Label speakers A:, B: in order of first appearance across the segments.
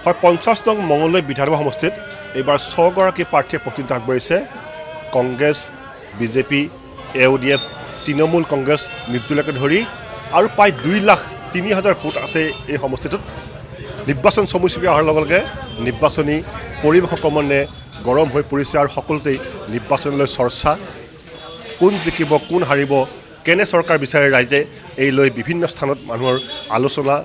A: হয় 50 নং মঙলদৈ বিধানসভা সমষ্টিত এইবাৰ 6গৰাকী প্ৰাৰ্থীয়ে প্ৰতিদ্বন্দ্বিতা আগবঢ়াইছে কংগ্ৰেছ বিজেপি AUDF তৃণমূল কংগ্ৰেছ নিৰ্দলীয়কে ধৰি আৰু প্ৰায় 2,03,000 ভোট আছে এই সমষ্টিটোত নিৰ্বাচন চমুচুপি অহাৰ লগে লগে নিৰ্বাচনী পৰিৱেশ ক্ৰমান্বয়ে গৰম হৈ পৰিছে আৰু সকলোতেই নিৰ্বাচনলৈ চৰ্চা কোন জিকিব কোন হাৰিব কেনে চৰকাৰ বিচাৰে ৰাইজে এই লৈ বিভিন্ন স্থানত মানুহৰ আলোচনা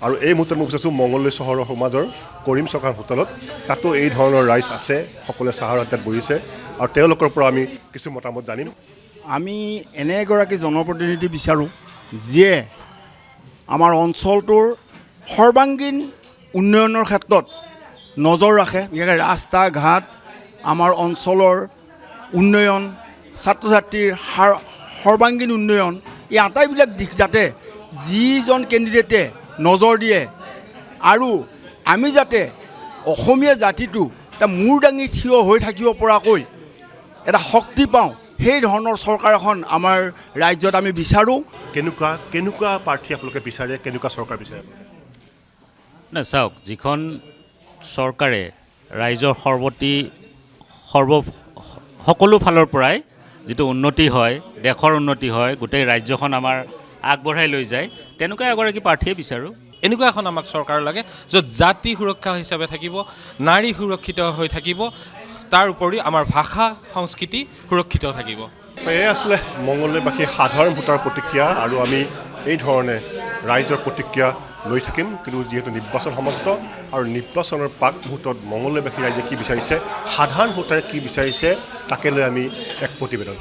A: আৰু এই মুহূৰ্তত মই বিচাৰিছোঁ মঙলদৈ চহৰৰ সমাজৰ কৰিম চৰকাৰ হোটেলত তাতো এই ধৰণৰ ৰাইজ আছে সকলোৱে চাহৰ আড্ডাত বহিছে আৰু তেওঁলোকৰ পৰা আমি কিছু মতামত জানিম
B: আমি এনে এগৰাকী জনপ্ৰতিনিধি বিচাৰোঁ যিয়ে আমাৰ অঞ্চলটোৰ সৰ্বাংগীন উন্নয়নৰ ক্ষেত্ৰত নজৰ ৰাখে বিশেষকৈ ৰাস্তা ঘাট আমাৰ অঞ্চলৰ উন্নয়ন ছাত্ৰ ছাত্ৰীৰ সৰ্বাংগীন উন্নয়ন এই আটাইবিলাক দিশ যাতে যিজন কেণ্ডিডেটে নজৰ দিয়ে আৰু আমি যাতে অসমীয়া জাতিটো এটা মূৰ দাঙি থিয় হৈ থাকিব পৰাকৈ এটা শক্তি পাওঁ সেই ধৰণৰ চৰকাৰ এখন আমাৰ ৰাজ্যত আমি বিচাৰোঁ
A: কেনেকুৱা প্ৰাৰ্থী আপোনালোকে বিচাৰে কেনেকুৱা চৰকাৰ বিচাৰে
C: নাই চাওক যিখন চৰকাৰে ৰাইজৰ সকলো ফালৰ পৰাই যিটো উন্নতি হয় দেশৰ উন্নতি হয় গোটেই ৰাজ্যখন আমাৰ আগবঢ়াই লৈ যায় তেনেকুৱা এগৰাকী প্ৰাৰ্থীয়ে বিচাৰোঁ
D: এনেকুৱা এখন আমাক চৰকাৰ লাগে য'ত জাতি সুৰক্ষা হিচাপে থাকিব নাৰী সুৰক্ষিত হৈ থাকিব তাৰ উপৰি আমাৰ ভাষা সংস্কৃতি সুৰক্ষিত থাকিব
A: এয়া আছিলে মঙলদৈবাসী সাধাৰণ ভোটাৰ প্ৰতিক্ৰিয়া আৰু আমি এই ধৰণে ৰাইজৰ প্ৰতিক্ৰিয়া লৈ থাকিম কিন্তু যিহেতু নিৰ্বাচন সমাপ্ত আৰু নিৰ্বাচনৰ পাক মুহূৰ্তত মঙলদৈবাসী ৰাইজে কি বিচাৰিছে সাধাৰণ ভোটাৰে কি বিচাৰিছে তাকে লৈ আমি এক প্ৰতিবেদন